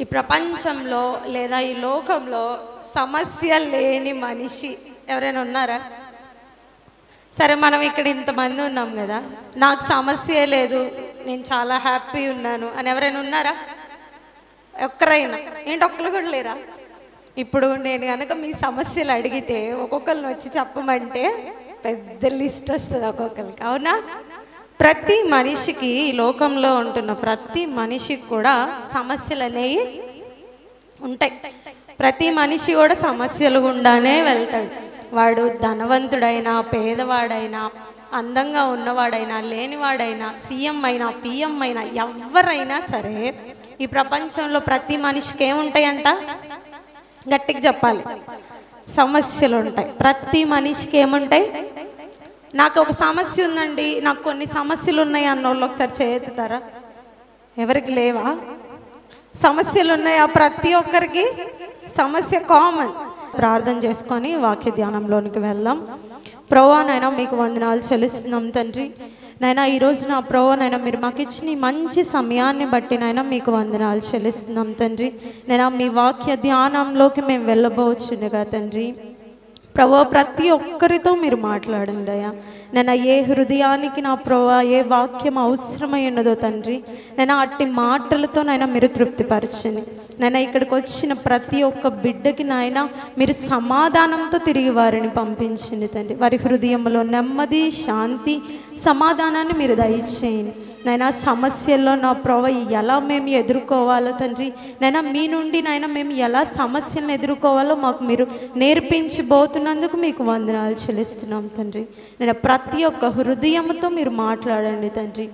ఈ ప్రపంచంలో లేదా ఈ లోకంలో సమస్య లేని మనిషి ఎవరైనా ఉన్నారా? సరే, మనం ఇక్కడ ఇంతమంది ఉన్నాం కదా, నాకు సమస్య లేదు, నేను చాలా హ్యాపీ ఉన్నాను అని ఎవరైనా ఉన్నారా? ఒక్కరైనా? ఏంటి ఒక్కరు కూడా లేరా? ఇప్పుడు నేను కనుక మీ సమస్యలు అడిగితే ఒక్కొక్కరిని వచ్చి చెప్పమంటే పెద్ద లిస్ట్ వస్తుంది ఒక్కొక్కరికి, అవునా? ప్రతి మనిషికి, ఈ లోకంలో ఉంటున్న ప్రతి మనిషికి కూడా సమస్యలు అనేవి ఉంటాయి. ప్రతి మనిషి కూడా సమస్యలు గుండానే వెళ్తాడు. వాడు ధనవంతుడైనా, పేదవాడైనా, అందంగా ఉన్నవాడైనా, లేనివాడైనా, సీఎం అయినా, పిఎం అయినా, ఎవరైనా సరే ఈ ప్రపంచంలో ప్రతి మనిషికి ఏముంటాయంట? గట్టిగా చెప్పాలి, సమస్యలు ఉంటాయి. ప్రతి మనిషికి ఏముంటాయి? నాకు ఒక సమస్య ఉందండి, నాకు కొన్ని సమస్యలు ఉన్నాయి అన్నోళ్ళు ఒకసారి చేయెత్తుతారా? ఎవరికి లేవా? సమస్యలు ఉన్నాయా? ప్రతి ఒక్కరికి సమస్య కామన్. ప్రార్థన చేసుకొని వాక్య ధ్యానంలోనికి వెళ్దాం. ప్రభువా నాయనా, మీకు వందనాలు చెల్లిస్తున్నాం తండ్రి. నైనా ఈరోజు నా ప్రభువా నాయనా, మీరు మాకు ఇచ్చిన మంచి సమయాన్ని బట్టి నైనా మీకు వందనాలు చెల్లిస్తున్నాం తండ్రి. నైనా మీ వాక్య ధ్యానంలోకి మేము వెళ్ళబోచుండగా తండ్రి ప్రభువా, ప్రతి ఒక్కరితో మీరు మాట్లాడండి అయ్యా. నేను ఏ హృదయానికి నా ప్రభువా ఏ వాక్యం అవసరమై ఉన్నదో తండ్రి, నేను అట్టి మాటలతో నైనా మీరు తృప్తిపరచండి. నేను ఇక్కడికి వచ్చిన ప్రతి ఒక్క బిడ్డకి నాయన మీరు సమాధానంతో తిరిగి వారిని పంపించండి తండ్రి. వారి హృదయంలో నెమ్మది, శాంతి, సమాధానాన్ని మీరు దయచేయండి. నైనా సమస్యల్లో నా ప్రభు ఎలా మేము ఎదుర్కోవాలో తండ్రి, నైనా మీ నుండి నైనా మేము ఎలా సమస్యలను ఎదుర్కోవాలో మాకు మీరు నేర్పించబోతున్నందుకు మీకు వందనాలు చెల్లిస్తున్నాం తండ్రి. నేను ప్రతి ఒక్క హృదయంతో మీరు మాట్లాడండి తండ్రి.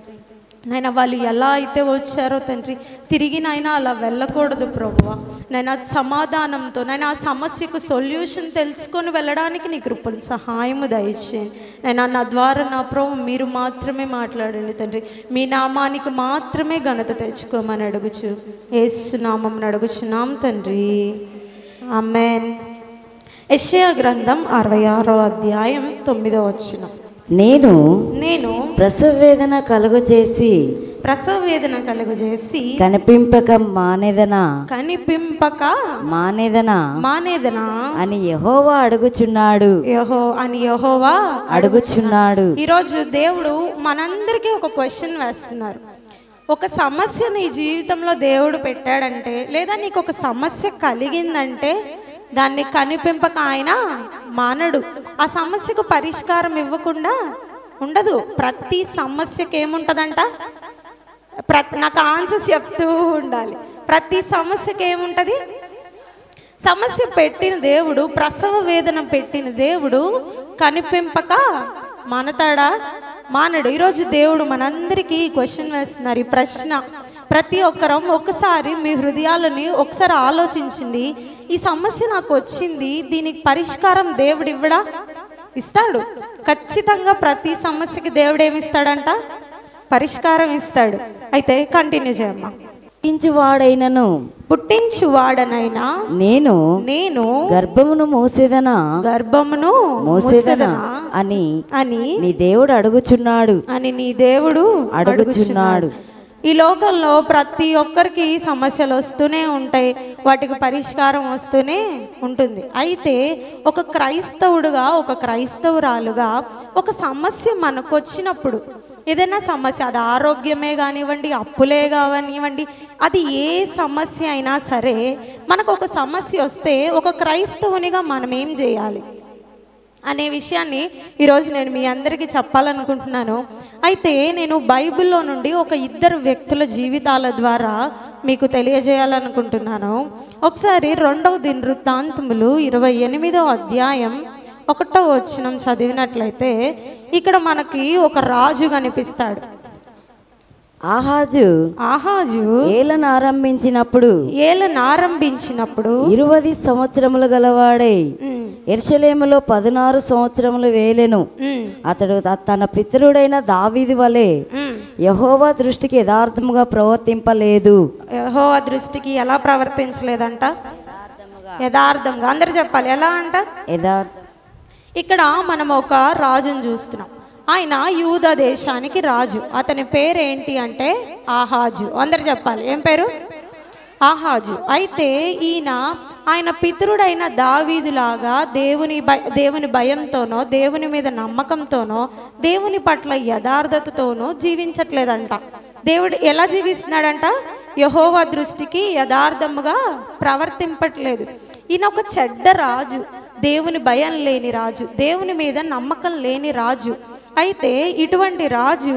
నైనా వాళ్ళు ఎలా అయితే వచ్చారో తండ్రి, తిరిగి నైనా అలా వెళ్ళకూడదు ప్రభువా. నైనా సమాధానంతో నైనా ఆ సమస్యకు సొల్యూషన్ తెలుసుకొని వెళ్ళడానికి నీ కృపను సహాయము దయచేయండి. నైనా నా ద్వారా నా ప్రభు మీరు మాత్రమే మాట్లాడండి తండ్రి. మీ నామానికి మాత్రమే ఘనత తెచ్చుకోమని అడుగుచు యేసు నామమున అడుగుచున్నాం తండ్రి, ఆమేన్. యెషయా గ్రంథం 66వ అధ్యాయం 9వ వచనం. నేను ప్రసవ వేదన కలుగు చేసి కనిపింపక మానేదనా అని యెహోవా అడుగుచున్నాడు. ఈరోజు దేవుడు మనందరికీ ఒక క్వశ్చన్ వేస్తున్నారు. ఒక సమస్య నీ జీవితంలో దేవుడు పెట్టాడంటే, లేదా నీకు ఒక సమస్య కలిగిందంటే దాన్ని కనిపింపక ఆయన మానడు. ఆ సమస్యకు పరిష్కారం ఇవ్వకుండా ఉండదు. ప్రతి సమస్యకి ఏముంటుందంట? నాకు ఆన్సర్స్ చెప్తూ ఉండాలి. ప్రతి సమస్యకి ఏముంటుంది? సమస్య పెట్టిన దేవుడు, ప్రసవ వేదన పెట్టిన దేవుడు కనిపింపక మానతాడా? మానడు. ఈరోజు దేవుడు మనందరికీ క్వశ్చన్ వేస్తున్నారు. ఈ ప్రశ్న ప్రతి ఒక్కరం ఒకసారి మీ హృదయాలని ఒకసారి ఆలోచించండి. ఈ సమస్య నాకు వచ్చింది, దీనికి పరిష్కారం దేవుడు ఇవ్వడా? ఇస్తాడు. ఖచ్చితంగా ప్రతి సమస్యకి దేవుడు ఏమిస్తాడంట? పరిష్కారం ఇస్తాడు. అయితే కంటిన్యూ చేయమ్మా. పుట్టించువాడనైనా నేను గర్భమును మోసేదనా అని నీ దేవుడు అడుగుచున్నాడు. ఈ లోకంలో ప్రతి ఒక్కరికి సమస్యలు వస్తూనే ఉంటాయి, వాటికి పరిష్కారం వస్తూనే ఉంటుంది. అయితే ఒక క్రైస్తవుడుగా, ఒక క్రైస్తవురాలుగా ఒక సమస్య మనకు వచ్చినప్పుడు, ఏదైనా సమస్య, అది ఆరోగ్యమే కానివ్వండి, అప్పులే కానివ్వండి, అది ఏ సమస్య అయినా సరే, మనకు ఒక సమస్య వస్తే ఒక క్రైస్తవునిగా మనం ఏం చేయాలి అనే విషయాన్ని ఈరోజు నేను మీ అందరికీ చెప్పాలనుకుంటున్నాను. అయితే నేను బైబిల్లో నుండి ఒక ఇద్దరు వ్యక్తుల జీవితాల ద్వారా మీకు తెలియజేయాలనుకుంటున్నాను. ఒకసారి 2వ దినవృత్తాంతములు 28వ అధ్యాయం 1వ వచనం చదివినట్లయితే ఇక్కడ మనకి ఒక రాజు కనిపిస్తాడు. ఆహాజు ఏలన ఆరంభించినప్పుడు 20 సంవత్సరములు గలవాడై యెరూషలేములో 16 సంవత్సరములు వేలెను. అతడు తన పితరుడైన దావీదు వలె యెహోవా దృష్టికి యథార్థముగా ప్రవర్తింపలేదు. యెహోవా దృష్టికి ఎలా ప్రవర్తించలేదంట? యథార్థంగా. అందరూ చెప్పాలి, ఎలా అంట? ఇక్కడ మనం ఒక రాజును చూస్తున్నాం. ఆయన యూదా దేశానికి రాజు. అతని పేరు ఏంటి అంటే ఆహాజు. అందరు చెప్పాలి, ఏం పేరు? ఆహాజు. అయితే ఈయన ఆయన పితరుడైన దావీదులాగా దేవుని భయంతోనో, దేవుని మీద నమ్మకంతోనో, దేవుని పట్ల యథార్థతతోనో జీవించట్లేదంట. దేవుడు ఎలా జీవిస్తున్నాడంట? యెహోవా దృష్టికి యథార్థముగా ప్రవర్తింపట్లేదు. ఈయన ఒక చెడ్డ రాజు, దేవుని భయం లేని రాజు, దేవుని మీద నమ్మకం లేని రాజు. అయితే ఇటువంటి రాజు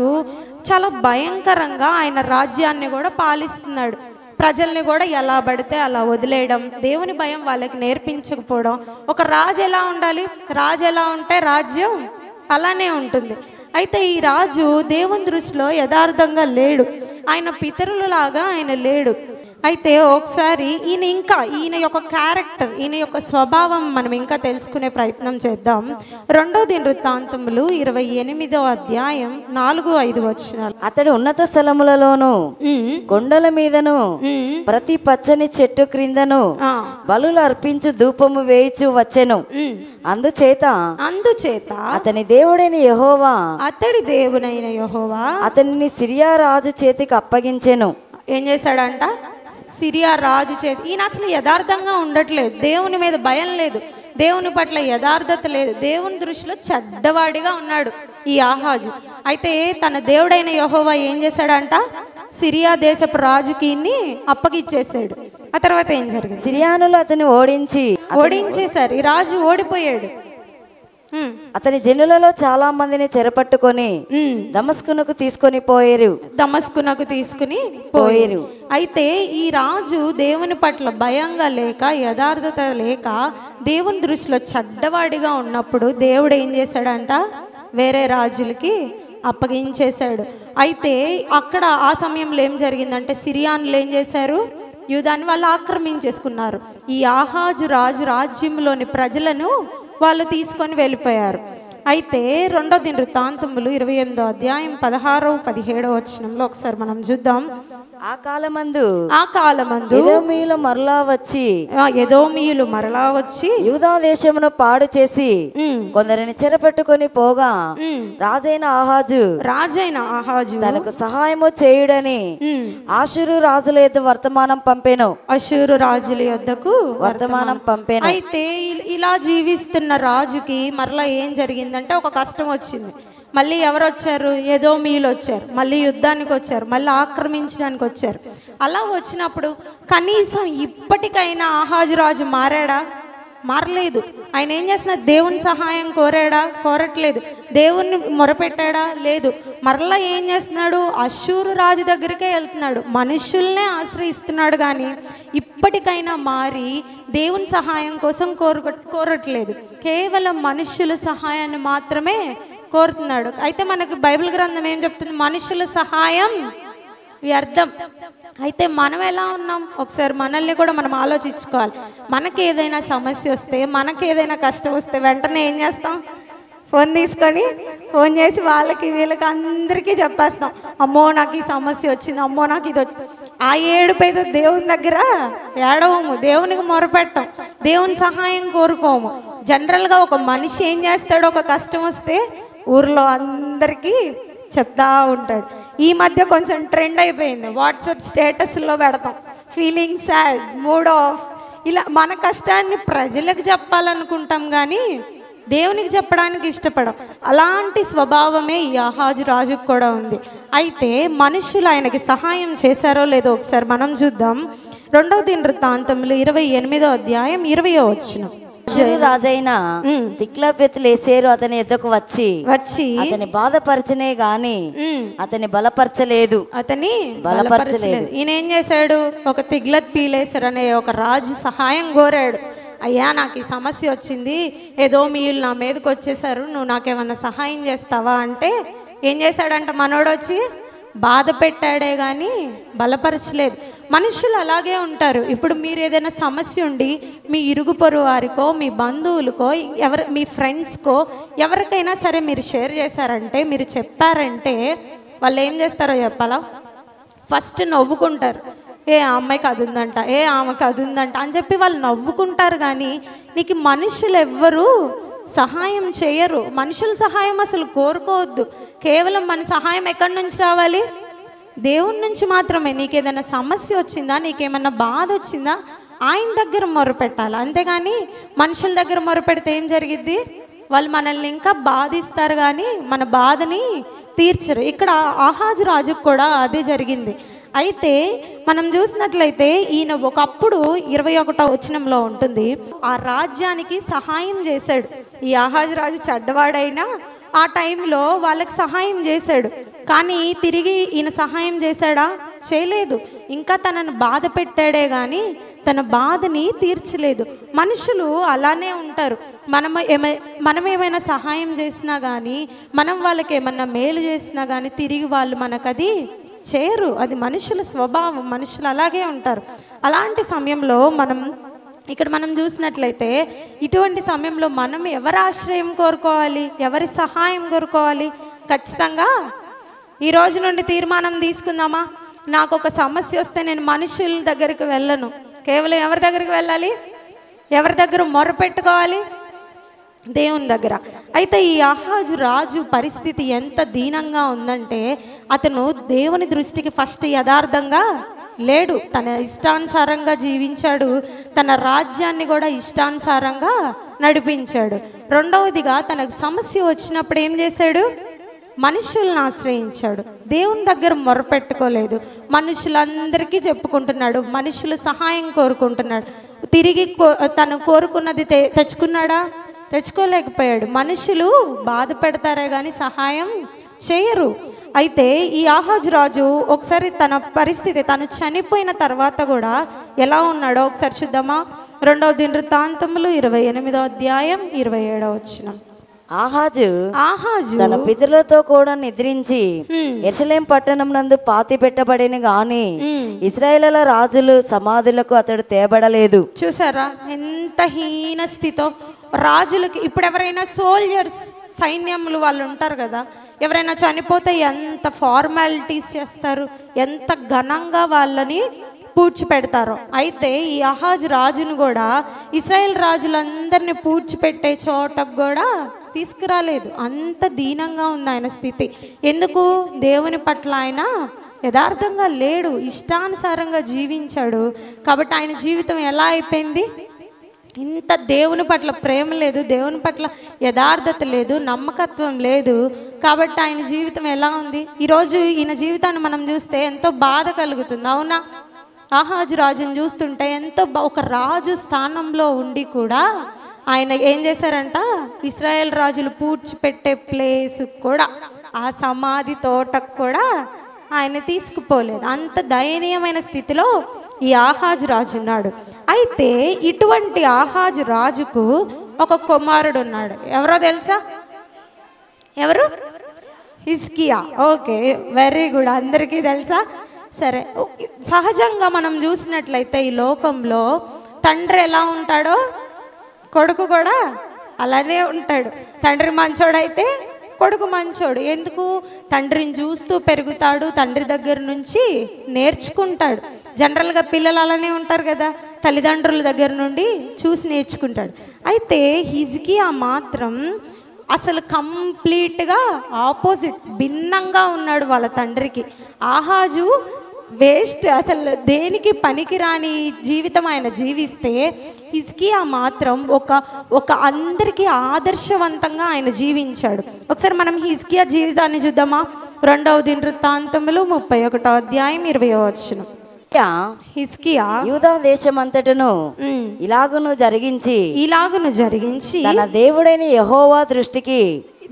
చాలా భయంకరంగా ఆయన రాజ్యాన్ని కూడా పాలిస్తున్నాడు. ప్రజల్ని కూడా ఎలా పడితే అలా వదిలేయడం, దేవుని భయం వాళ్ళకి నేర్పించకపోవడం. ఒక రాజు ఎలా ఉండాలి? రాజు ఎలా ఉంటే రాజ్యం అలానే ఉంటుంది. అయితే ఈ రాజు దేవుని దృష్టిలో యథార్థంగా లేడు, ఆయన పితరులలాగా ఆయన లేడు. అయితే ఒకసారి ఈయన యొక్క క్యారెక్టర్, ఈయన యొక్క స్వభావం మనం ఇంకా తెలుసుకునే ప్రయత్నం చేద్దాం. 2వ దినవృత్తాంతములు 28వ అధ్యాయం 4-5 వచనాలు. అతడు ఉన్నత స్థలములలోను కొండల మీదను ప్రతి పచ్చని చెట్టు క్రిందను బలులు అర్పించు ధూపము వేయిచు వచ్చెను. అందుచేత అతని దేవుడైన యెహోవా అతనిని సిరియా రాజు చేతికి అప్పగించెను. ఏం చేశాడంట? సిరియా రాజు చేతి. ఈయన అసలు యథార్థంగా ఉండట్లేదు, దేవుని మీద భయం లేదు, దేవుని పట్ల యథార్థత లేదు, దేవుని దృష్టిలో చెడ్డవాడిగా ఉన్నాడు ఈ ఆహాజు. అయితే తన దేవుడైన యెహోవా ఏం చేశాడంట? సిరియా దేశపు రాజుకి అప్పగిచ్చేసాడు. ఆ తర్వాత ఏం జరిగింది? సిరియానులు అతన్ని ఓడించేశారు. ఈ రాజు ఓడిపోయాడు. అతని జనులలో చాలా మందిని చెరపట్టుకొని దమస్కునకు తీసుకొని పోయారు. అయితే ఈ రాజు దేవుని పట్ల భయంగా లేక, యథార్థత లేక, దేవుని దృష్టిలో చెడ్డవాడిగా ఉన్నప్పుడు దేవుడు ఏం చేశాడంట? వేరే రాజులకి అప్పగించేశాడు. అయితే అక్కడ ఆ సమయంలో ఏం జరిగిందంటే, సిరియానులు ఏం చేశారు? యూదాన్ని వాళ్ళు ఆక్రమించేసుకున్నారు. ఈ ఆహాజు రాజు రాజ్యంలోని ప్రజలను వాళ్ళు తీసుకొని వెళ్ళిపోయారు. అయితే 2వ దినవృత్తాంతములు 28వ అధ్యాయం 16-17 వచనంలో ఒకసారి మనం చూద్దాం. ఆ కాలమందు ఎదోమీయులు మరలా వచ్చి యూదా దేశమును పాడు చేసి కొందరిని చెరపట్టుకొని పోగా రాజైన ఆహాజు తనకు సహాయము చేయుడని అష్షూరు రాజుల యొద్ద వర్తమానం పంపెను. అయితే ఇలా జీవిస్తున్న రాజుకి మరలా ఏం జరిగిందంటే, ఒక కష్టం వచ్చింది. మళ్ళీ ఎవరు వచ్చారు? ఎదోమీయులు వచ్చారు. మళ్ళీ యుద్ధానికి వచ్చారు, మళ్ళీ ఆక్రమించడానికి వచ్చారు. అలా వచ్చినప్పుడు కనీసం ఇప్పటికైనా ఆహాజు రాజు మారలేదు. ఆయన ఏం చేస్తున్నారు? దేవుని సహాయం కోరట్లేదు. దేవుణ్ణి మొరపెట్టాడా? లేదు. మరలా ఏం చేస్తున్నాడు? అష్షూరు రాజు దగ్గరికే వెళ్తున్నాడు, మనుషుల్నే ఆశ్రయిస్తున్నాడు. కానీ ఇప్పటికైనా మారి దేవుని సహాయం కోసం కోరట్లేదు, కేవలం మనుషుల సహాయాన్ని మాత్రమే కోరుతున్నాడు. అయితే మనకు బైబిల్ గ్రంథం ఏం చెప్తుంది? మనుషుల సహాయం వ్యర్థం. అయితే మనం ఎలా ఉన్నాం? ఒకసారి మనల్ని కూడా మనం ఆలోచించుకోవాలి. మనకి ఏదైనా సమస్య వస్తే, మనకి ఏదైనా కష్టం వస్తే వెంటనే ఏం చేస్తాం? ఫోన్ చేసి వాళ్ళకి వీళ్ళకి అందరికీ చెప్పేస్తాం, అమ్మో నాకు ఈ సమస్య వచ్చింది, అమ్మో నాకు ఇది వచ్చింది. ఆ ఏడుపైతే దేవుని దగ్గర ఏడవము, దేవునికి మొరపెట్టం, దేవుని సహాయం కోరుకోము. జనరల్గా ఒక మనిషి ఏం చేస్తాడు? ఒక కష్టం వస్తే ఊర్లో అందరికీ చెప్తా ఉంటాడు. ఈ మధ్య కొంచెం ట్రెండ్ అయిపోయింది, వాట్సాప్ స్టేటస్లో పెడతాం, ఫీలింగ్ సాడ్, మూడ్ ఆఫ్. ఇలా మన కష్టాన్ని ప్రజలకు చెప్పాలనుకుంటాం కానీ దేవునికి చెప్పడానికి ఇష్టపడం. అలాంటి స్వభావమే ఈ ఆహాజు రాజుకు కూడా ఉంది. అయితే మనుషులు ఆయనకి సహాయం చేశారో లేదో ఒకసారి మనం చూద్దాం. 2వ దినవృత్తాంతములు 28వ అధ్యాయం 20వ వచనం. రాజైన తిగ్లత్-పిలేసెరు అతని ఎద్దకు వచ్చి అతని బాధపరచనే గాని అతని బలపరచలేదు. ఈయన ఏం చేశాడు? ఒక తిగ్లత్-పిలేసెరు అనే ఒక రాజు సహాయం కోరాడు. అయ్యా నాకు ఈ సమస్య వచ్చింది, ఎదోమీయులు నా మీదకి వచ్చేసారు, నువ్వు నాకేమన్నా సహాయం చేస్తావా అంటే ఏం చేశాడంట? మనోడు వచ్చి బాధ పెట్టాడే కానీ బలపరచలేదు. మనుషులు అలాగే ఉంటారు. ఇప్పుడు మీరు ఏదైనా సమస్య ఉండి మీ ఇరుగు పొరుగు వారికో, మీ బంధువులకో, మీ ఫ్రెండ్స్కో ఎవరికైనా సరే మీరు షేర్ చేశారంటే, మీరు చెప్పారంటే వాళ్ళు ఏం చేస్తారో చెప్పాలా? ఫస్ట్ నవ్వుకుంటారు. ఏ ఆ అమ్మాయికి అది ఉందంట, ఏ ఆమెకు అది ఉందంట అని చెప్పి వాళ్ళు నవ్వుకుంటారు. కానీ నీకు మనుషులు ఎవ్వరూ సహాయం చేయరు. మనుషుల సహాయం అసలు కోరుకోవద్దు. కేవలం మన సహాయం ఎక్కడి నుంచి రావాలి? దేవుని నుంచి మాత్రమే. నీకేదైనా సమస్య వచ్చిందా, నీకేమన్నా బాధ వచ్చిందా, ఆయన దగ్గర మొరపెట్టాలి. అంతేగాని మనుషుల దగ్గర మొరపెడితే ఏం జరిగిద్ది? వాళ్ళు మనల్ని ఇంకా బాధిస్తారు కానీ మన బాధని తీర్చరు. ఇక్కడ ఆహాజు రాజుకు కూడా అదే జరిగింది. అయితే మనం చూసినట్లయితే ఈయన ఒకప్పుడు 21వ వచనంలో ఉంటుంది, ఆ రాజ్యానికి సహాయం చేశాడు. ఈ ఆహాజు రాజు చెడ్డవాడైనా ఆ టైంలో వాళ్ళకి సహాయం చేశాడు. కానీ తిరిగి ఈయన సహాయం చేశాడా? చేయలేదు. ఇంకా తనను బాధ పెట్టాడే కానీ తన బాధని తీర్చలేదు. మనుషులు అలానే ఉంటారు. మనం ఏమైనా సహాయం చేసినా కానీ, మనం వాళ్ళకి ఏమన్నా మేలు చేసినా కానీ తిరిగి వాళ్ళు మనకది చేయరు. అది మనుషుల స్వభావం. మనుషులు అలాగే ఉంటారు. అలాంటి సమయంలో ఇక్కడ మనం చూసినట్లయితే ఇటువంటి సమయంలో మనం ఎవరి ఆశ్రయం కోరుకోవాలి, ఎవరి సహాయం కోరుకోవాలి? ఖచ్చితంగా ఈ రోజు నుండి తీర్మానం తీసుకుందామా, నాకు ఒక సమస్య వస్తే నేను మనుషుల దగ్గరికి వెళ్ళను. కేవలం ఎవరి దగ్గరికి వెళ్ళాలి? ఎవరి దగ్గర మొరపెట్టుకోవాలి? దేవుని దగ్గర. అయితే ఈ ఆహాజు రాజు పరిస్థితి ఎంత దీనంగా ఉందంటే, అతను దేవుని దృష్టికి ఫస్ట్ యథార్థంగా లేడు. తన ఇష్టానుసారంగా జీవించాడు. తన రాజ్యాన్ని కూడా ఇష్టానుసారంగా నడిపించాడు. రెండవదిగా తనకు సమస్య వచ్చినప్పుడు ఏం చేశాడు? మనుషులను ఆశ్రయించాడు. దేవుని దగ్గర మొరపెట్టుకోలేదు. మనుషులందరికీ చెప్పుకుంటున్నాడు. మనుషుల సహాయం కోరుకుంటున్నాడు. తిరిగి తను కోరుకున్నది తెచ్చుకున్నాడా? తెచ్చుకోలేకపోయాడు. మనుషులు బాధ పెడతారే కానీ సహాయం చేయరు. అయితే ఈ ఆహాజు రాజు ఒకసారి తన పరిస్థితి, తను చనిపోయిన తర్వాత కూడా ఎలా ఉన్నాడో ఒకసారి చూద్దామా? 2వ దినవృత్తాంతములు 28వ అధ్యాయం 27వ వచనం. ఆహాజు తన పితరులతో కూడా నిద్రించి యెరూషలేము పట్టణం నందు పాతి పెట్టబడిన గాని ఇశ్రాయేలుల రాజులు సమాధులకు అతడు తేబడలేదు. చూసారా ఎంత హీన స్థితో రాజులకి. ఇప్పుడు ఎవరైనా సోల్జర్స్, సైన్యములు వాళ్ళు ఉంటారు కదా, ఎవరైనా చనిపోతే ఎంత ఫార్మాలిటీస్ చేస్తారు, ఎంత ఘనంగా వాళ్ళని పూడ్చిపెడతారో. అయితే ఈ ఆహాజు రాజును కూడా ఇశ్రాయేల్ రాజులందరినీ పూడ్చిపెట్టే చోటకు కూడా తీసుకురాలేదు. అంత దీనంగా ఉంది ఆయన స్థితి. ఎందుకు? దేవుని పట్ల ఆయన యథార్థంగా లేడు, ఇష్టానుసారంగా జీవించాడు. కాబట్టి ఆయన జీవితం ఎలా అయిపోయింది? ఇంత దేవుని పట్ల ప్రేమ లేదు, దేవుని పట్ల యథార్థత లేదు, నమ్మకత్వం లేదు. కాబట్టి ఆయన జీవితం ఎలా ఉంది? ఈరోజు ఈయన జీవితాన్ని మనం చూస్తే ఎంతో బాధ కలుగుతుంది, అవునా? ఆహాజు రాజుని చూస్తుంటే ఎంతో ఒక రాజు స్థానంలో ఉండి కూడా ఆయన ఏం చేశారంట? ఇశ్రాయేల్ రాజులు పూడ్చిపెట్టే ప్లేస్ కూడా, ఆ సమాధి తోటకు కూడా ఆయన తీసుకుపోలేదు. అంత దయనీయమైన స్థితిలో ఈ ఆహాజు రాజు ఉన్నాడు. అయితే ఇటువంటి ఆహాజు రాజుకు ఒక కుమారుడు ఉన్నాడు. ఎవరో తెలుసా? ఎవరు? హిజ్కియా. ఓకే, వెరీ గుడ్, అందరికీ తెలుసా? సరే, సహజంగా మనం చూసినట్లయితే ఈ లోకంలో తండ్రి ఎలా ఉంటాడో కొడుకు కూడా అలానే ఉంటాడు. తండ్రి మంచోడైతే కొడుకు మంచోడు. ఎందుకు? తండ్రిని చూస్తూ పెరుగుతాడు, తండ్రి దగ్గర నుంచి నేర్చుకుంటాడు. జనరల్గా పిల్లలు అలానే ఉంటారు కదా, తల్లిదండ్రుల దగ్గర నుండి చూసి నేర్చుకుంటాడు. అయితే హిజ్కియా మాత్రం అసలు కంప్లీట్గా ఆపోజిట్, భిన్నంగా ఉన్నాడు వాళ్ళ తండ్రికి. ఆహాజు వేస్ట్, అసలు దేనికి పనికిరాని జీవితం ఆయన జీవిస్తే, హిజ్కియా మాత్రం ఒక అందరికీ ఆదర్శవంతంగా ఆయన జీవించాడు. ఒకసారి మనం హిజ్కియా జీవితాన్ని చూద్దామా? 2వ దినవృత్తాంతములు 31వ అధ్యాయం 20వ వచనం. హిజ్కియా యూదా దేశమంతటను ఇలాగును జరిగించి తన దేవుడైన యెహోవా దృష్టికి,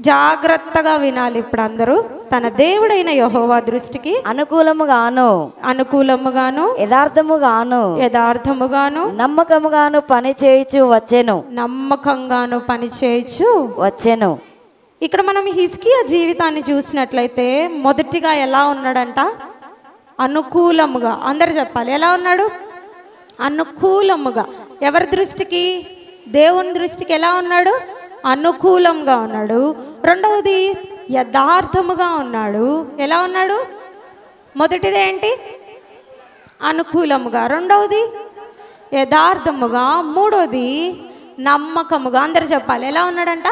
జాగ్రత్తగా వినాలి ఇప్పుడు అందరూ, తన దేవుడైన యెహోవా దృష్టికి అనుకూలముగాను యథార్థముగాను నమ్మకంగాను పని చేయుచు వచ్చెను. ఇక్కడ మనం హిజ్కియా జీవితాన్ని చూసినట్లయితే మొదటిగా ఎలా ఉన్నాడంట? అనుకూలముగా. అందరు చెప్పాలి, ఎలా ఉన్నాడు? అనుకూలముగా. ఎవరి దృష్టికి? దేవుని దృష్టికి ఎలా ఉన్నాడు? అనుకూలంగా ఉన్నాడు. రెండవది యథార్థముగా ఉన్నాడు. ఎలా ఉన్నాడు? మొదటిది ఏంటి? అనుకూలముగా. రెండవది యథార్థముగా. మూడవది నమ్మకముగా. అందరు చెప్పాలి, ఎలా ఉన్నాడంట?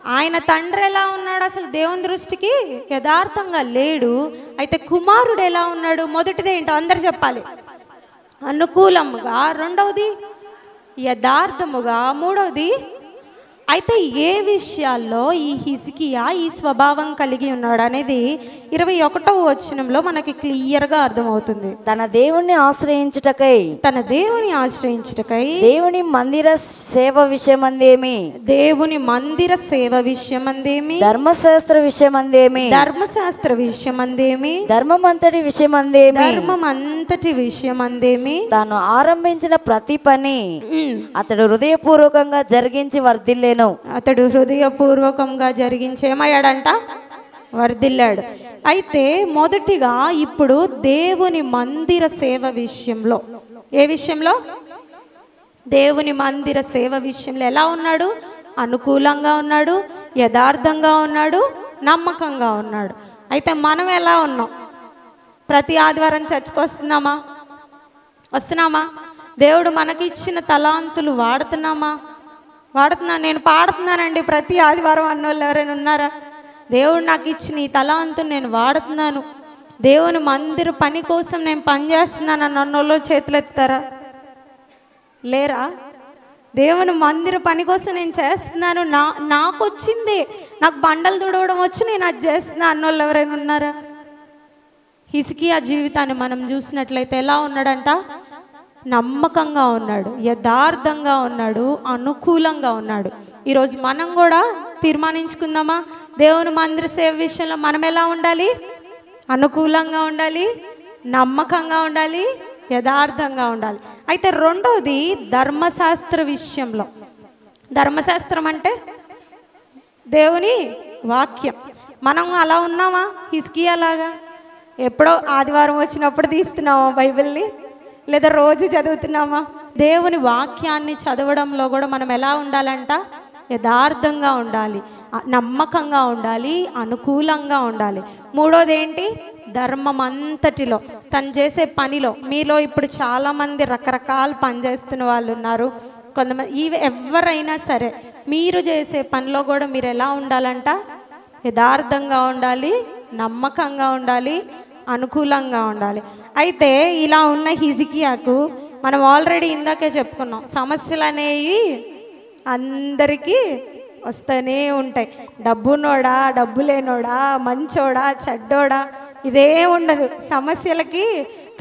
ఆయన తండ్రి ఎలా ఉన్నాడు? అసలు దేవుని దృష్టికి యథార్థంగా లేడు. అయితే కుమారుడు ఎలా ఉన్నాడు? మొదటిది ఏంటో అందరు చెప్పాలి. అనుకూలముగా, రెండవది యథార్థముగా, మూడవది. అయితే ఏ విషయాల్లో ఈ హిజ్కియా ఈ స్వభావం కలిగి ఉన్నాడు అనేది 21వ వచనంలో మనకి క్లియర్గా అర్థమవుతుంది. తన దేవుణ్ణి ఆశ్రయించుటకై దేవుని మందిర సేవ విషయమందేమి, ధర్మశాస్త్ర విషయమందేమి, ధర్మమంతటి విషయమందేమి తాను ఆరంభించిన ప్రతి పని అతడు హృదయపూర్వకంగా జరిగించి వర్ధిల్లేను. అతడు హృదయపూర్వకంగా జరిగించేమయ్యాడంట, వర్ధిల్లాడు. అయితే మొదటిగా ఇప్పుడు దేవుని మందిర సేవ విషయంలో, ఏ విషయంలో? దేవుని మందిర సేవ విషయంలో ఎలా ఉన్నాడు? అనుకూలంగా ఉన్నాడు, యథార్థంగా ఉన్నాడు, నమ్మకంగా ఉన్నాడు. అయితే మనం ఎలా ఉన్నాం? ప్రతి ఆదివారం చర్చకు వస్తున్నామా? దేవుడు మనకి ఇచ్చిన తలాంతులు వాడుతున్నామా? నేను పాడుతున్నానండి ప్రతి ఆదివారం అన్నోళ్ళు ఎవరైనా ఉన్నారా? దేవుడు నాకు ఇచ్చిన ఈ తలాంతులు నేను వాడుతున్నాను, దేవుని మందిర పని కోసం నేను పనిచేస్తున్నాను అన్నోళ్ళు చేతులు ఎత్తారా? లేరా? దేవుని మందిర పని కోసం నేను చేస్తున్నాను, నాకు వచ్చింది, నాకు బండలు తుడవడం వచ్చి నేను అది చేస్తున్నా అన్నోళ్ళు ఎవరైనా ఉన్నారా? హిజ్కియా జీవితాన్ని మనం చూసినట్లయితే ఎలా ఉన్నాడంట? నమ్మకంగా ఉన్నాడు, యథార్థంగా ఉన్నాడు, అనుకూలంగా ఉన్నాడు. ఈరోజు మనం కూడా తీర్మానించుకుందామా? దేవుని మందిర సేవ విషయంలో మనం ఎలా ఉండాలి? అనుకూలంగా ఉండాలి, నమ్మకంగా ఉండాలి, యథార్థంగా ఉండాలి. అయితే రెండోది ధర్మశాస్త్ర విషయంలో. ధర్మశాస్త్రం అంటే దేవుని వాక్యం. మనం అలా ఉన్నామా? హిజ్కియా లాగా ఎప్పుడో ఆదివారం వచ్చినప్పుడు తీస్తున్నామా బైబిల్ని, లేదా రోజు చదువుతున్నామా? దేవుని వాక్యాన్ని చదవడంలో కూడా మనం ఎలా ఉండాలంట? యథార్థంగా ఉండాలి, నమ్మకంగా ఉండాలి, అనుకూలంగా ఉండాలి. మూడోది ఏంటి? ధర్మం అంతటిలో, తను చేసే పనిలో. మీలో ఇప్పుడు చాలామంది రకరకాల పని చేస్తున్న వాళ్ళు ఉన్నారు. కొంతమంది ఎవరైనా సరే మీరు చేసే పనిలో కూడా మీరు ఎలా ఉండాలంట? యథార్థంగా ఉండాలి, నమ్మకంగా ఉండాలి, అనుకూలంగా ఉండాలి. అయితే ఇలా ఉన్న హిజ్కియాకు మనం ఆల్రెడీ ఇందాకే చెప్పుకున్నాం, సమస్యలు అనేవి అందరికీ వస్తూనే ఉంటాయి. డబ్బునోడా, డబ్బు లేనోడా, మంచోడా, చెడ్డోడా, ఇదే ఉండదు. సమస్యలకి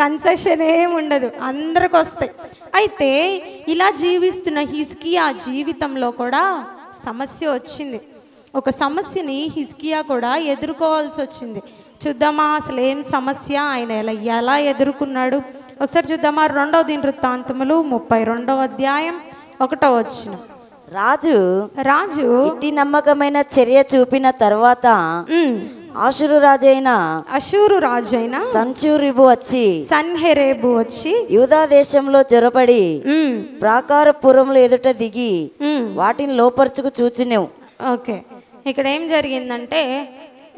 కన్సెషన్ ఏమి ఉండదు, అందరికి వస్తాయి. అయితే ఇలా జీవిస్తున్న హిజ్కియా జీవితంలో కూడా సమస్య వచ్చింది. ఒక సమస్యని హిజ్కియా కూడా ఎదుర్కోవాల్సి వచ్చింది. చూద్దామా అసలు ఏం సమస్య, ఆయన ఎలా ఎదుర్కొన్నాడు? ఒకసారి చూద్దామా. 2వ దినవృత్తాంతములు 32వ అధ్యాయం 1వ వచనం. రాజు ఇట్టి నమ్మకమైన చర్య చూపిన తర్వాత అషూరు రాజైన సన్హెరేబు వచ్చి యూదా దేశంలో జొరబడి ప్రాకారపురముల ఎదుట దిగి వాటిని లోపరుచుకు చూచునేవు. ఓకే, ఇక్కడ ఏం జరిగిందంటే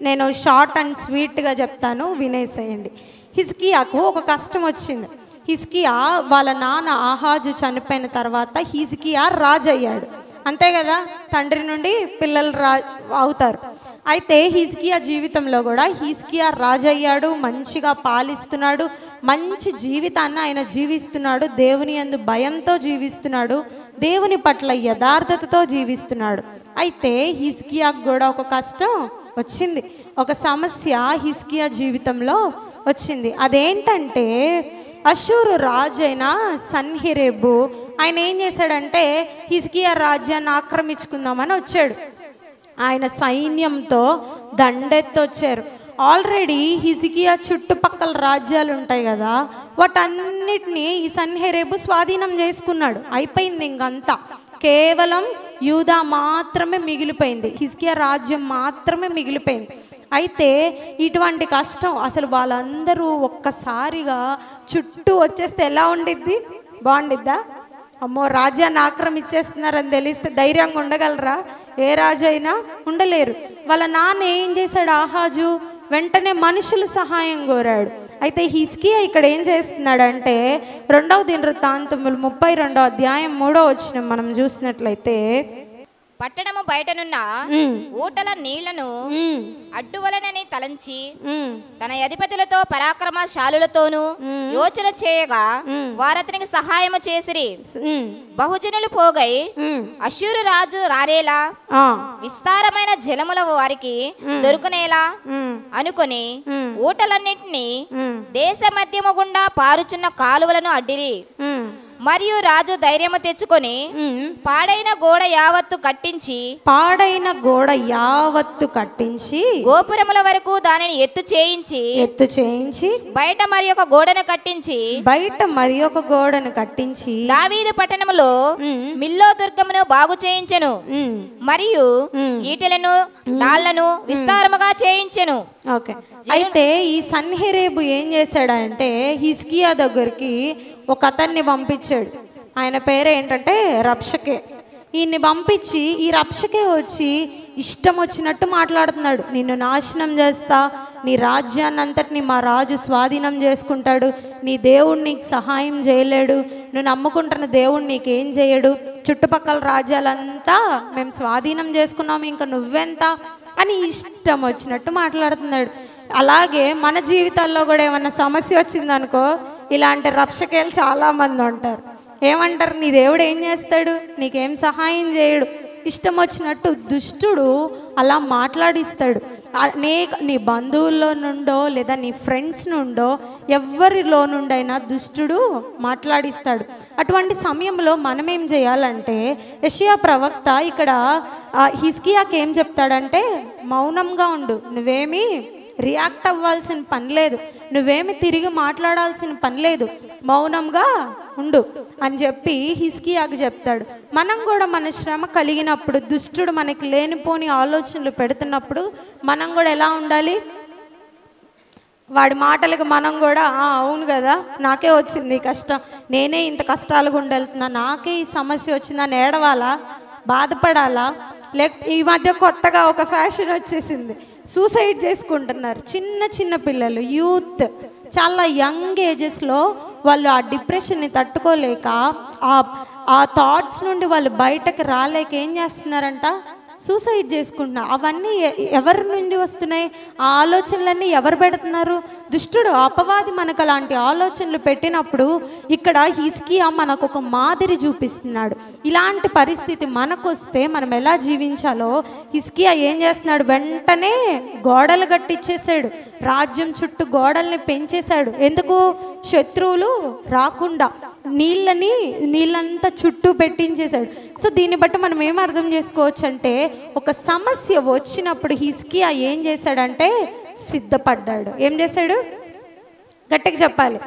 నేను షార్ట్ అండ్ స్వీట్గా చెప్తాను, వినేసేయండి. హిజ్కియాకు ఒక కష్టం వచ్చింది. హిజ్కియా వాళ్ళ నాన్న ఆహాజు చనిపోయిన తర్వాత హిజ్కియా రాజు అయ్యాడు, అంతే కదా? తండ్రి నుండి పిల్లలు అవుతారు. అయితే హిజ్కియా జీవితంలో కూడా హిజ్కియా రాజు అయ్యాడు, మంచిగా పాలిస్తున్నాడు, మంచి జీవితాన్ని ఆయన జీవిస్తున్నాడు, దేవుని యందు భయంతో జీవిస్తున్నాడు, దేవుని పట్ల యథార్థతతో జీవిస్తున్నాడు. అయితే హిజ్కియాకు కూడా ఒక కష్టం వచ్చింది, ఒక సమస్య హిజ్కియా జీవితంలో వచ్చింది. అదేంటంటే అషూరు రాజు అయిన సన్హెరేబు ఆయన ఏం చేశాడంటే హిజ్కియా రాజ్యాన్ని ఆక్రమించుకుందామని వచ్చాడు. ఆయన సైన్యంతో దండెత్తొచ్చారు. ఆల్రెడీ హిజ్కియా చుట్టుపక్కల రాజ్యాలు ఉంటాయి కదా, వాటన్నిటినీ ఈ సన్హెరేబు స్వాధీనం చేసుకున్నాడు. అయిపోయింది ఇంకంతా, కేవలం యూదా మాత్రమే మిగిలిపోయింది, హిజ్కియా రాజ్యం మాత్రమే మిగిలిపోయింది. అయితే ఇటువంటి కష్టం అసలు వాళ్ళందరూ ఒక్కసారిగా చుట్టూ వచ్చేస్తే ఎలా ఉండిద్ది? బాగుండిద్దా? అమ్మో రాజ్యాన్ని ఆక్రమించేస్తున్నారని తెలిస్తే ధైర్యంగా ఉండగలరా? ఏ రాజు అయినా ఉండలేరు. వాళ్ళ నాన్న ఏం చేశాడు? ఆహాజు వెంటనే మనుషుల సహాయం కోరాడు. అయితే హిజ్కియా ఇక్కడ ఏం చేస్తున్నాడంటే 2వ దినవృత్తాంతములు 32వ అధ్యాయం 3వ వచనం మనం చూసినట్లయితే పట్టణము బయటనున్న ఊటల నీళ్లను అడ్డువలనని తలంచి తన అధిపతులతో పరాక్రమశాలులతోనూ యోచన చేయగా వారతనికి సహాయము చేసిరి. బహుజనులు పోగై అష్షూరు రాజు రానేలా విస్తారమైన జలముల వారికి దొరుకునేలా అనుకొని ఊటలన్నింటినీ దేశ మధ్యము గుండా పారుచున్న కాలువలను అడ్డిరి. మరియు రాజు ధైర్యము తెచ్చుకొని పాడైన గోడ యావత్తు కట్టించి గోపురముల వరకు దానిని ఎత్తు చేయించి బయట మరి ఒక గోడను కట్టించి దావీదు పట్టణములో మిల్లో దుర్గమును బాగు చేయించెను. మరియు ఈటెలను డాళ్లను విస్తారముగా చేయించెను. ఓకే, అయితే ఈ సన్హెరేబు ఏం చేశాడంటే హిజ్కియా దగ్గరికి ఒక అతన్ని పంపించాడు. ఆయన పేరు ఏంటంటే రబ్షకే. ఈయన్ని పంపించి ఈ రబ్షకే వచ్చి ఇష్టం వచ్చినట్టు మాట్లాడుతున్నాడు. నిన్ను నాశనం చేస్తా, నీ రాజ్యాన్ని అంతటిని మా రాజు స్వాధీనం చేసుకుంటాడు, నీ దేవుడు నీకు సహాయం చేయలేడు, నువ్వు నమ్ముకుంటున్న దేవుడు నీకేం చేయడు, చుట్టుపక్కల రాజ్యాలంతా మేము స్వాధీనం చేసుకున్నాము, ఇంకా నువ్వెంత అని ఇష్టం వచ్చినట్టు మాట్లాడుతున్నాడు. అలాగే మన జీవితాల్లో కూడా ఏమన్నా సమస్య వచ్చిందనుకో, ఇలాంటి రక్షకేలు చాలామంది ఉంటారు. ఏమంటారు, నీ దేవుడు ఏం చేస్తాడు, నీకేం సహాయం చేయడు, ఇష్టం వచ్చినట్టు దుష్టుడు అలా మాట్లాడిస్తాడు. నీ బంధువుల్లో నుండో లేదా నీ ఫ్రెండ్స్ నుండో ఎవరిలో నుండైనా దుష్టుడు మాట్లాడిస్తాడు. అటువంటి సమయంలో మనం ఏం చేయాలంటే, యెషయా ప్రవక్త ఇక్కడ హిజ్కియాకి ఏం చెప్తాడంటే, మౌనంగా ఉండు, నువ్వేమీ రియాక్ట్ అవ్వాల్సిన పని లేదు, నువ్వేమి తిరిగి మాట్లాడాల్సిన పని లేదు, మౌనంగా ఉండు అని చెప్పి హిజ్కియాకు చెప్తాడు. మనం కూడా మన శ్రమ కలిగినప్పుడు, దుష్టుడు మనకి లేనిపోని ఆలోచనలు పెడుతున్నప్పుడు మనం కూడా ఎలా ఉండాలి? వాడి మాటలకు మనం కూడా అవును కదా, నాకే వచ్చింది ఈ కష్టం, నేనే ఇంత కష్టాలు గుండా వెళ్తున్నా, నాకే ఈ సమస్య వచ్చిందని ఏడవాలా, బాధపడాలా? ఈ మధ్య కొత్తగా ఒక ఫ్యాషన్ వచ్చేసింది, సూసైడ్ చేసుకుంటున్నారు చిన్న చిన్న పిల్లలు, యూత్, చాలా యంగ్ ఏజెస్లో. వాళ్ళు ఆ డిప్రెషన్ని తట్టుకోలేక, ఆ థాట్స్ నుండి వాళ్ళు బయటకు రాలేక ఏం చేస్తున్నారంట, సూసైడ్ చేసుకుంటున్నారు. అవన్నీ ఎవరి నుండి వస్తున్నాయి? ఆ ఆలోచనలన్నీ ఎవరు పెడుతున్నారు? దుష్టుడు, అపవాది మనకు అలాంటి ఆలోచనలు పెట్టినప్పుడు ఇక్కడ హిజ్కియా మనకు ఒక మాదిరి చూపిస్తున్నాడు. ఇలాంటి పరిస్థితి మనకు వస్తే మనం ఎలా జీవించాలో హిజ్కియా ఏం చేస్తున్నాడు, వెంటనే గోడలు కట్టించేశాడు, రాజ్యం చుట్టూ గోడల్ని పెంచేశాడు. ఎందుకు? శత్రువులు రాకుండా నీళ్ళంతా చుట్టూ పెట్టించేశాడు. సో దీన్ని బట్టి మనం ఏం అర్థం చేసుకోవచ్చు అంటే, ఒక సమస్య వచ్చినప్పుడు హిజ్కియా ఏం చేశాడంటే సిద్ధపడ్డాడు. ఏం చేశాడు? గట్టిగా చెప్పాలి.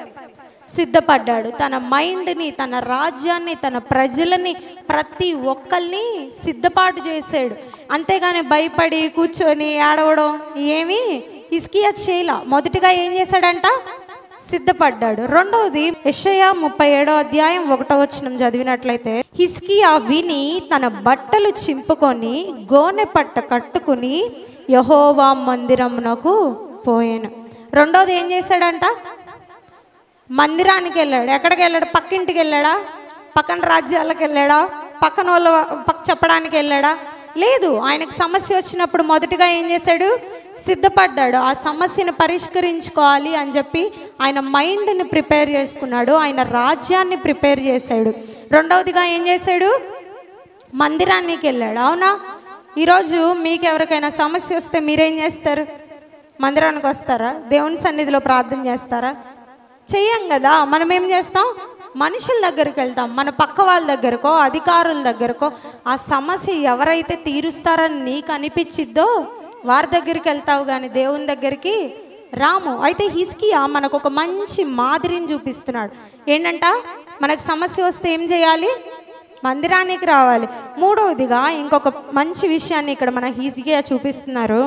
సిద్ధపడ్డాడు. తన మైండ్ని, తన రాజ్యాన్ని, తన ప్రజలని, ప్రతి ఒక్కరిని సిద్ధపాటు చేశాడు. అంతేగాని భయపడి కూర్చొని ఏడవడం ఏమీ హిజ్కియా చేయలా. మొదటిగా ఏం చేశాడంట? సిద్ధపడ్డాడు. రెండవది, యెషయా 37:1 చదివినట్లయితే, హిజ్కియా విని తన బట్టలు చింపుకొని గోనె పట్ట కట్టుకుని యెహోవా మందిరమునకు పోయాను. రెండోది ఏం చేశాడంట? మందిరానికి వెళ్ళాడు. ఎక్కడికి వెళ్ళాడు? పక్కింటికి వెళ్ళాడా? పక్కన రాజ్యాలకు వెళ్ళాడా? పక్కన వాళ్ళు చెప్పడానికి వెళ్ళాడా? లేదు. ఆయనకు సమస్య వచ్చినప్పుడు మొదటిగా ఏం చేశాడు? సిద్ధపడ్డాడు. ఆ సమస్యను పరిష్కరించుకోవాలి అని చెప్పి ఆయన మైండ్ని ప్రిపేర్ చేసుకున్నాడు, ఆయన రాజ్యాన్ని ప్రిపేర్ చేశాడు. రెండవదిగా ఏం చేశాడు? మందిరానికి వెళ్ళాడు. అవునా? ఈరోజు మీకు ఎవరికైనా సమస్య వస్తే మీరేం చేస్తారు? మందిరానికి వస్తారా? దేవుని సన్నిధిలో ప్రార్థన చేస్తారా? చెయ్యం కదా. మనం ఏం చేస్తాం? మనుషుల దగ్గరికి వెళ్తాం, మన పక్క వాళ్ళ దగ్గరకో అధికారుల దగ్గరకో. ఆ సమస్య ఎవరైతే తీరుస్తారని నీకు అనిపించిద్దో వారి దగ్గరికి వెళ్తావు, కానీ దేవుని దగ్గరికి రాము. అయితే హిజ్కియా మనకు ఒక మంచి మాదిరిని చూపిస్తున్నాడు. ఏంటంట? మనకు సమస్య వస్తే ఏం చేయాలి? మందిరానికి రావాలి. మూడవదిగా ఇంకొక మంచి విషయాన్ని ఇక్కడ మన హిజ్కియా చూపిస్తున్నారు.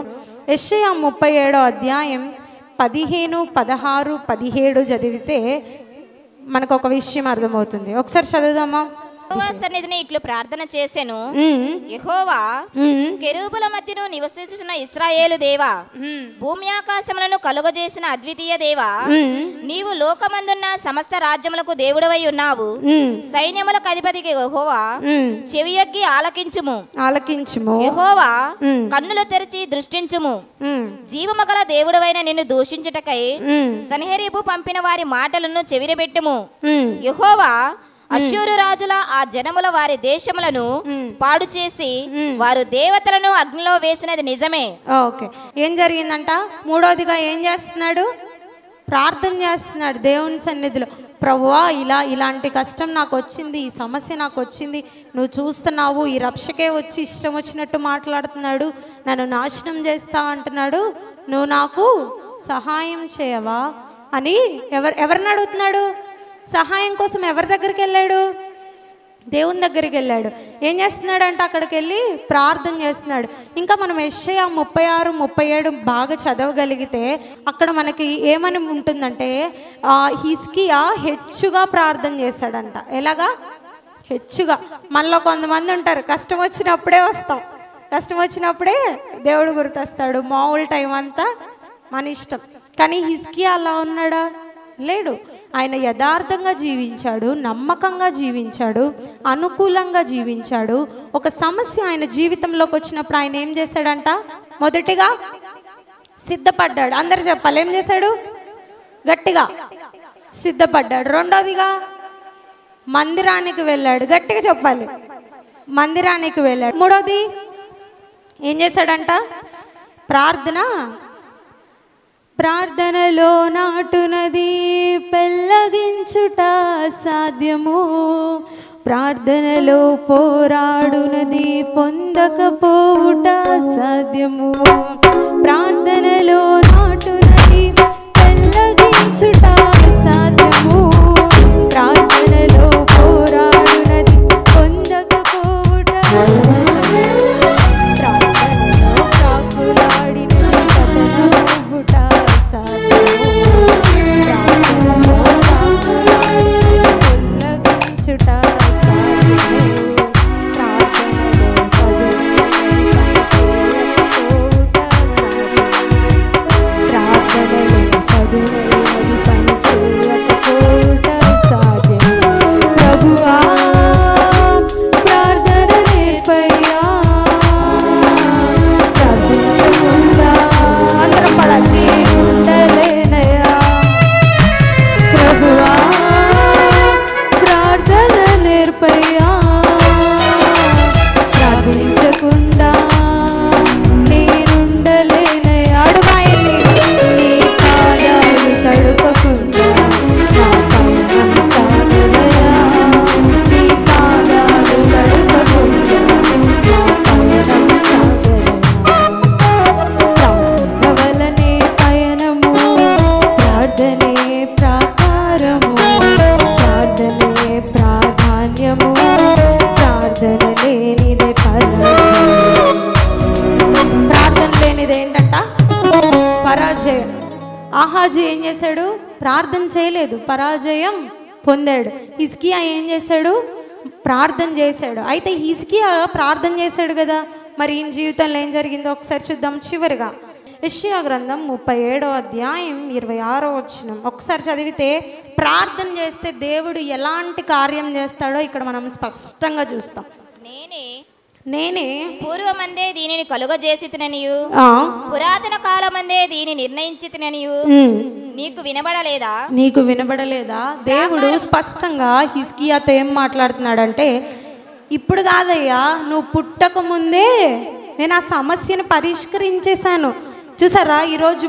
యెషయా 37:15, 16, 17 చదివితే మనకు ఒక విషయం అర్థమవుతుంది. ఒకసారి చదువుదామా? యెహోవా సన్నిధిని ఇట్లు ప్రార్థన చేసెను. యెహోవా కెరూబుల మధ్యను నివసించుచున్న ఇశ్రాయేలు దేవా, భూమి ఆకాశములను కలుగజేసిన అద్వితీయ దేవా, నీవు లోకమందున్న సమస్త రాజ్యములకు దేవుడవై ఉన్నావు. సైన్యములకు అధిపతికి యెహోవా, చెవియొగ్గి ఆలకించుము. యెహోవా, కన్నులు తెరిచి దృష్టించుము. జీవమగల దేవుడవైన నిన్ను దూషించుటకై సన్హెరీబు పంపిన వారి మాటలను చెవిరబెట్టుము. యెహోవా, అష్షూరు రాజుల ఆ జనముల వారి దేశములను పాడు చేసి వారు దేవతలను అగ్నిలో వేసినది నిజమే. ఓకే, ఏం జరిగిందంట? మూడోదిగా ఏం చేస్తున్నాడు? ప్రార్థన చేస్తున్నాడు దేవుని సన్నిధిలో. ప్రభువా, ఇలాంటి కష్టం నాకు వచ్చింది, ఈ సమస్య నాకు వచ్చింది, నువ్వు చూస్తున్నావు. ఈ రక్షకే వచ్చి ఇష్టం వచ్చినట్టు మాట్లాడుతున్నాడు, నన్ను నాశనం చేస్తా అంటున్నాడు, నువ్వు నాకు సహాయం చేయవా అని ఎవరిని అడుగుతున్నాడు? సహాయం కోసం ఎవరి దగ్గరికి వెళ్ళాడు? దేవుని దగ్గరికి వెళ్ళాడు. ఏం చేస్తున్నాడు అంటే అక్కడికి వెళ్ళి ప్రార్థన చేస్తున్నాడు. ఇంకా మనం యెషయా 36, 37 బాగా చదవగలిగితే అక్కడ మనకి ఏమని ఉంటుందంటే, హిజ్కియా హెచ్చుగా ప్రార్థన చేశాడంట. ఎలాగా? హెచ్చుగా. మనలో కొంతమంది ఉంటారు, కష్టం వచ్చినప్పుడే వస్తాం, కష్టం వచ్చినప్పుడే దేవుడు గుర్తొస్తాడు, మామూలు టైం అంతా మన ఇష్టం. కానీ హిజ్కియా అలా ఉన్నాడా? లేడు. ఆయన యథార్థంగా జీవించాడు, నమ్మకంగా జీవించాడు, అనుకూలంగా జీవించాడు. ఒక సమస్య ఆయన జీవితంలోకి వచ్చినప్పుడు ఆయన ఏం చేశాడంట? మొదటిగా సిద్ధపడ్డాడు. అందరు చెప్పాలి, ఏం చేశాడు? గట్టిగా సిద్ధపడ్డాడు. రెండోదిగా మందిరానికి వెళ్ళాడు. గట్టిగా చెప్పాలి, మందిరానికి వెళ్ళాడు. మూడోది ఏం చేశాడంట? ప్రార్థనలో నాటునది పెళ్ళగించుట సాధ్యము, ప్రార్థనలో పోరాడునది పొందకపోవుట సాధ్యము. ప్రార్థనలో నాటునది పెళ్ళగించుట సాధ్యము, ప్రార్థనలో పోరాడునది పొందకపోవుట, ప్రార్థనలో కాకులాడినది పతనమవుట సాధ్యము, ప్రార్థనలో కాకులాడినది పొందగించుట సాధ్యము, ప్రార్థనలో పదునైనది సాధ్యము. ప్రభువా, ప్రార్థన నేర్పయ్యా, ప్రార్థించకుండా అందరం పడాలి, ఉండలేనయ్యా. ప్రభువా, ప్రార్థన నేర్పయ్యా, ప్రార్థించకుండా నేనుండలేనయ్యా. అడుగాయని నీ పాదాలు తడుపకుండా నా పయనం సాగదయా, నీ పాదాలు తడుపకుండా నా పయనం సాగదయా. ప్రార్థనవలనే పయనము, ప్రార్థనే ప్రాకారము, ప్రార్థనే ప్రాధాన్యము, ప్రార్థన లేనిదే పరాజయం. ప్రార్థన లేనిది ఏంటంట? పరాజయం. ఆహాజు ఏం చేశాడు? ప్రార్థన చేయలేదు, పరాజయం పొందాడు. హిజ్కియా ఏం చేశాడు? ప్రార్థన చేశాడు. అయితే హిజ్కియా ప్రార్థన చేశాడు కదా, మరి ఈయన జీవితంలో ఏం జరిగిందో ఒకసారి చూద్దాం. చివరిగా యెషయా గ్రంథం 37వ అధ్యాయం 26వ వచనం ఒకసారి చదివితే, ప్రార్థన చేస్తే దేవుడు ఎలాంటి కార్యం చేస్తాడో ఇక్కడ మనం స్పష్టంగా చూస్తాం. నేనే పూర్వమందే దీనిని కలుగజేసితిననియు పురాతన కాలమందే దీని నిర్ణయించితిననియు నీకు వినబడలేదా? దేవుడు స్పష్టంగా హిజ్కియాతో ఏం మాట్లాడుతున్నాడంటే, ఇప్పుడు కాదయ్యా, నువ్వు పుట్టక ముందే నేను ఆ సమస్యను పరిష్కరించేశాను. చూసారా, ఈరోజు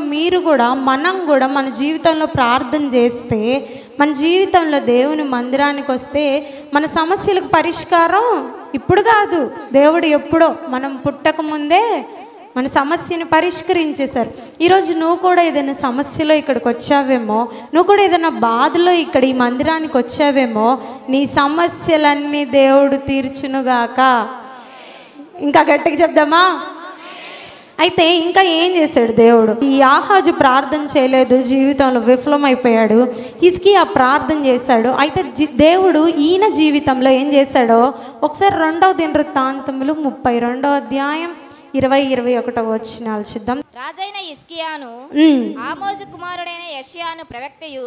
మనం కూడా మన జీవితంలో ప్రార్థన చేస్తే, మన జీవితంలో దేవుని మందిరానికి వస్తే మన సమస్యలకు పరిష్కారం ఇప్పుడు కాదు, దేవుడు ఎప్పుడో మనం పుట్టక ముందే మన సమస్యను పరిష్కరించేశారు. ఈరోజు నువ్వు కూడా ఏదైనా సమస్యలో ఇక్కడికి వచ్చావేమో, నువ్వు కూడా ఏదైనా బాధలో ఇక్కడ ఈ మందిరానికి వచ్చావేమో, నీ సమస్యలన్నీ దేవుడు తీర్చునుగాక. ఇంకా గట్టిగా చెప్దామా? అయితే ఇంకా ఏం చేశాడు దేవుడు? ఈ ఆహాజు ప్రార్థన చేయలేదు, జీవితంలో విఫలమైపోయాడు. హిజ్కియా ప్రార్థన చేశాడు. అయితే దేవుడు ఈయన జీవితంలో ఏం చేశాడో ఒకసారి 2వ దినవృత్తాంతములు 32వ అధ్యాయం 20-21 వచనాలు చూద్దాం. రాజైన హిజ్కియాను ఆమోజు కుమారుడైన యెషయాను ప్రవక్తయు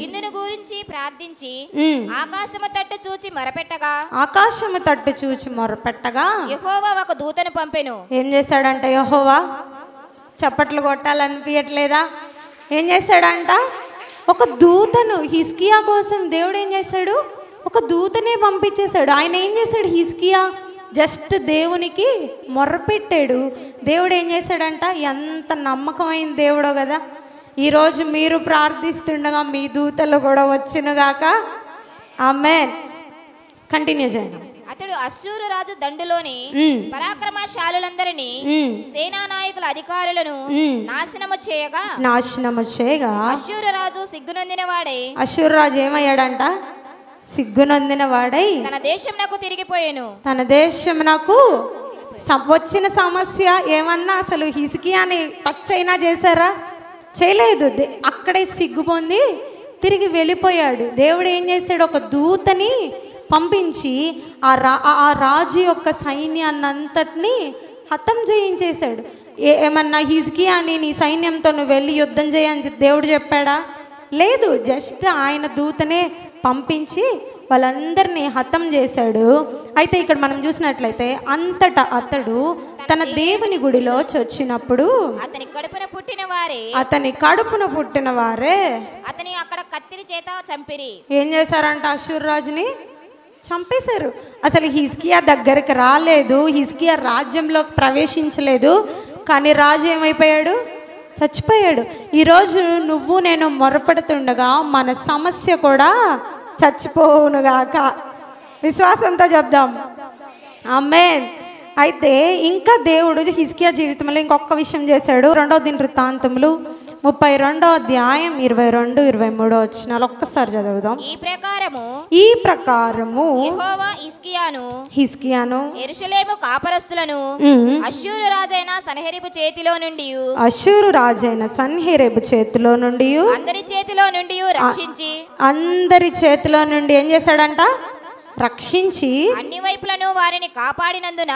ఇందును గురించి ప్రార్థించి ఆకాశము తట్టు చూచి మొరపెట్టగా యెహోవా ఒక దూతను పంపెను. ఏం చేశాడంట యెహోవా? చప్పట్లు కొట్టాలనిపించట్లేదా? ఏం చేశాడంట? ఒక దూతను హిజ్కియా కోసం దేవుడు ఏం చేశాడు? ఒక దూతనే పంపించేశాడు. ఆయన ఏం చేశాడు? హిజ్కియా జస్ట్ దేవునికి మొర్రపెట్టాడు. దేవుడు ఏం చేశాడంట? ఎంత నమ్మకమైన దేవుడో కదా. ఈరోజు మీరు ప్రార్థిస్తుండగా మీ దూతలు కూడా వచ్చినగాక. ఆమేన్. కంటిన్యూ చేయండి. అతడు అశ్షూరు రాజు దండులోని పరాక్రమశాలులందరినీ సేనా నాయకుల అధికారులను నాశనము చేయగా అశ్షూరు రాజు సిగ్గునందిన వాడై అశ్షూరు రాజు ఏమయ్యాడంట? సిగ్గునందిన వాడై తన దేశమునకు తిరిగిపోయాను. తన దేశమునకు వచ్చిన సమస్య ఏమన్నా అసలు హిజ్కియాని టచ్ అయినా చేశారా? చేయలేదు. అక్కడే సిగ్గు పొంది తిరిగి వెళ్ళిపోయాడు. దేవుడు ఏం చేశాడు? ఒక దూతని పంపించి ఆ రాజు యొక్క సైన్యాన్నంతటిని హతం చేయించేశాడు. ఏమన్నా హిజ్కియాని నీ సైన్యంతో నువ్వు వెళ్ళి యుద్ధం చేయని దేవుడు చెప్పాడా? లేదు. జస్ట్ ఆయన దూతనే పంపించి వాళ్ళందరినీ హతం చేశాడు. అయితే ఇక్కడ మనం చూసినట్లయితే అంతటా అతడు తన దేవుని గుడిలో వచ్చినప్పుడు అతని కడుపున పుట్టిన వారే అతని అక్కడ కత్తిరి చేత చంపిరి. ఏం చేశారంట? అశ్షూరు రాజుని చంపేశారు. అసలు హిజ్కియా దగ్గరికి రాలేదు, హిజ్కియా రాజ్యంలోకి ప్రవేశించలేదు. కానీ రాజు ఏమైపోయాడు? చచ్చిపోయాడు. ఈరోజు నువ్వు నేను మొరపెడుతుండగా మన సమస్య కూడా చచ్చిపోవునుగాక. విశ్వాసంతో చెప్దాం. ఆమేన్. అయితే ఇంకా దేవుడు హిజ్కియా జీవితంలో ఇంకొక విషయం చేశాడు. 2వ దినవృత్తాంతములు 32వ అధ్యాయం 22-23 వచనాలు ఒక్కసారి చదువుదాం. ఈ ప్రకారము యెహోవా హిజ్కియాను యెరూషలేము కాపరస్తులను అశ్షూరు రాజైన సన్హెరీబు చేతిలో నుండి అందరి చేతిలో నుండి ఏం చేశాడంట? రక్షించి అన్ని వైపులను వారిని కాపాడినందున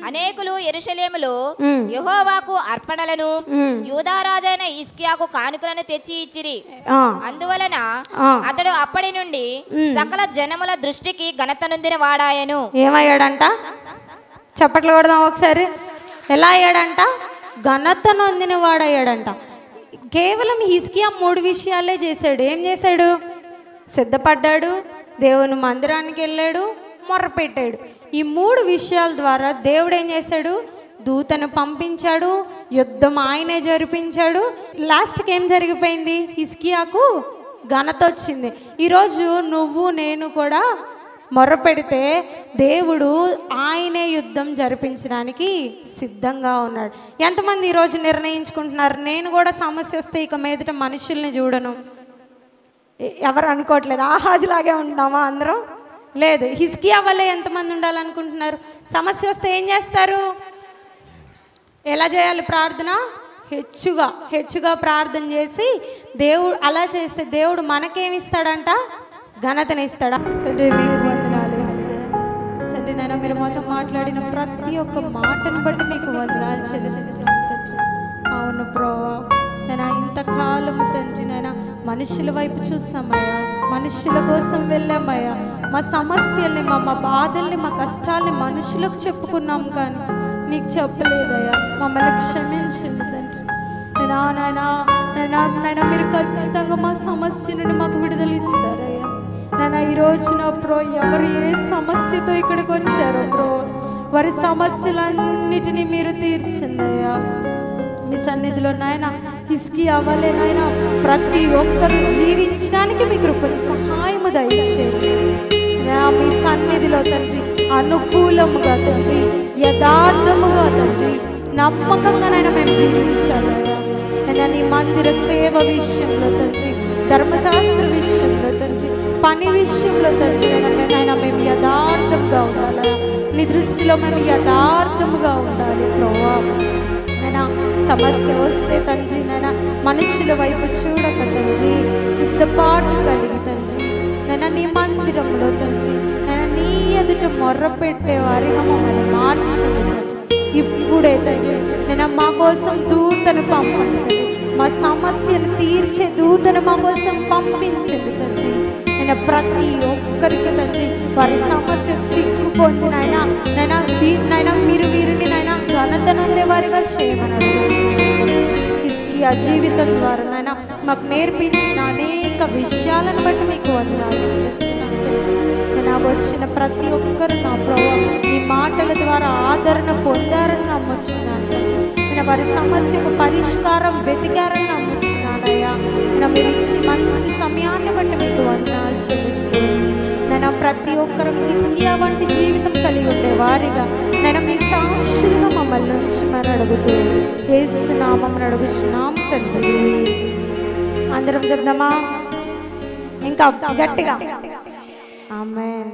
అనేకులు యెరూషలేములో యెహోవాకు అర్పణలను యూదా రాజైన హిజ్కియాకు కానుకలను తెచ్చి ఇచ్చిరి. అందువలన అతడు అప్పటి నుండి సకల జనముల దృష్టికి ఘనత నొందిన వాడాయను. ఏమయ్యాడంట? చప్పట్లు కొడదాం ఒకసారి. ఎలా అయ్యాడంట? ఘనత నొందిన వాడయ్యాడంట. కేవలం హిజ్కియా 3 విషయాలే చేశాడు. ఏం చేశాడు? సిద్ధపడ్డాడు, దేవుని మందిరానికి వెళ్ళాడు, మొర్రపెట్టాడు. ఈ 3 విషయాల ద్వారా దేవుడు ఏం చేశాడు? దూతను పంపించాడు, యుద్ధం ఆయనే జరిపించాడు. లాస్ట్కి ఏం జరిగిపోయింది? హిజ్కియాకు ఘనత వచ్చింది. ఈరోజు నువ్వు నేను కూడా మొర్రపెడితే దేవుడు ఆయనే యుద్ధం జరిపించడానికి సిద్ధంగా ఉన్నాడు. ఎంతమంది ఈరోజు నిర్ణయించుకుంటున్నారు, నేను కూడా సమస్య వస్తే ఇక మీదట మనుషుల్ని చూడను? ఎవరు అనుకోవట్లేదు. ఆహాజులాగే ఉంటామా అందరం? లేదు. హిజ్కియా వల్లే ఎంతమంది ఉండాలనుకుంటున్నారు? సమస్య వస్తే ఏం చేస్తారు? ఎలా చేయాలి ప్రార్థన? హెచ్చుగా ప్రార్థన చేసి దేవుడు అలా చేస్తే దేవుడు మనకేమిస్తాడంట? ఘనతని ఇస్తాడా? తండ్రి మీకు వందనాలు తండ్రి. నేను మీరు మాతో మాట్లాడిన ప్రతి ఒక్క మాటను బట్టి మీకు వందనాలు చెల్లిస్తున్నాను తండ్రి. అవును ప్రభువా, నేను ఇంతకాలము తండ్రి నేను మనుషుల వైపు చూసామయ్యా, మనుషుల కోసం వెళ్ళామయ్యా. మా సమస్యల్ని, మా బాధల్ని, మా కష్టాల్ని మనుషులకు చెప్పుకున్నాం, కానీ నీకు చెప్పలేదయ్యా. మమ్మల్ని క్షమించండి తండ్రి. నాయనా మీరు ఖచ్చితంగా మా సమస్య నుండి మాకు విడుదల ఇస్తారయ్యా. నాయన ఈరోజు నా ప్రో ఎవరు ఏ సమస్యతో ఇక్కడికి వచ్చారో ప్రో వారి సమస్యలన్నిటినీ మీరు తీర్చిందయ్యా. మీ సన్నిధిలో నాయన హిజ్కియా వలె నాయన ప్రతి ఒక్కరు జీవించడానికి మీ కృపను సహాయము దయచేయండి. మీ సన్నిధిలో తండ్రి అనుకూలముగా తండ్రి, యథార్థముగా తండ్రి, నమ్మకంగా నైనా మేము జీవించాలయ్యా. నేను నీ మందిర సేవ విషయంలో తండ్రి, ధర్మశాస్త్ర విషయంలో తండ్రి, పని విషయంలో తండ్రి నైనా మేము యథార్థంగా ఉండాలి. నీ దృష్టిలో మేము యథార్థముగా ఉండాలి ప్రభువా. నైనా సమస్య వస్తే తండ్రి నైనా మనుషుల వైపు చూడక తండ్రి సిద్ధపాటు కలిగి తండ్రి నైనా నీ మందిరంలో తండ్రి నైనా నీ ఎదుట మొర్ర పెట్టేవారిగా మమ్మల్ని మార్చింది తండ్రి. ఇప్పుడే తండ్రి నేను మా కోసం దూతను పంపండి తండ్రి, మా సమస్యను తీర్చే దూతను మా కోసం పంపించండి తండ్రి. నేను ప్రతి ఒక్కరికి తండ్రి వారి సమస్య సిగ్గు పొంది నైనా మీరు వీరిని నైనా ఘనత నొందే వారిగా చేయమని హిజ్కియా జీవితం ద్వారా నైనా మాకు నేర్పించిన అనేక విషయాలను బట్టి మీకు వందనాలు చెల్లిస్తున్నాను తండ్రి. నేను వచ్చిన ప్రతి ఒక్కరు నా ప్రభు ఈ మాటల ద్వారా ఆదరణ పొందారని నమ్ముచున్నాను తండ్రి. నేను వారి సమస్యకు పరిష్కారం వెతికారని నమ్ముచున్నానయ్యా. నేను మీరు ఇచ్చి మంచి సమయాన్ని బట్టి మీకు వందనాలు చెల్లిస్తున్నాను. నేను ప్రతి ఒక్కరు హిజ్కియా వంటి జీవితం కలిగి ఉండే వారిగా నేను మీ సాక్షులుగా మమ్మల్ని ఉంచమని అడుగుతూ యేసు నామమున అడుగుచున్నాం తండ్రి. అందరం చెప్దామా ఇంకా గట్టిగా? ఆమేన్.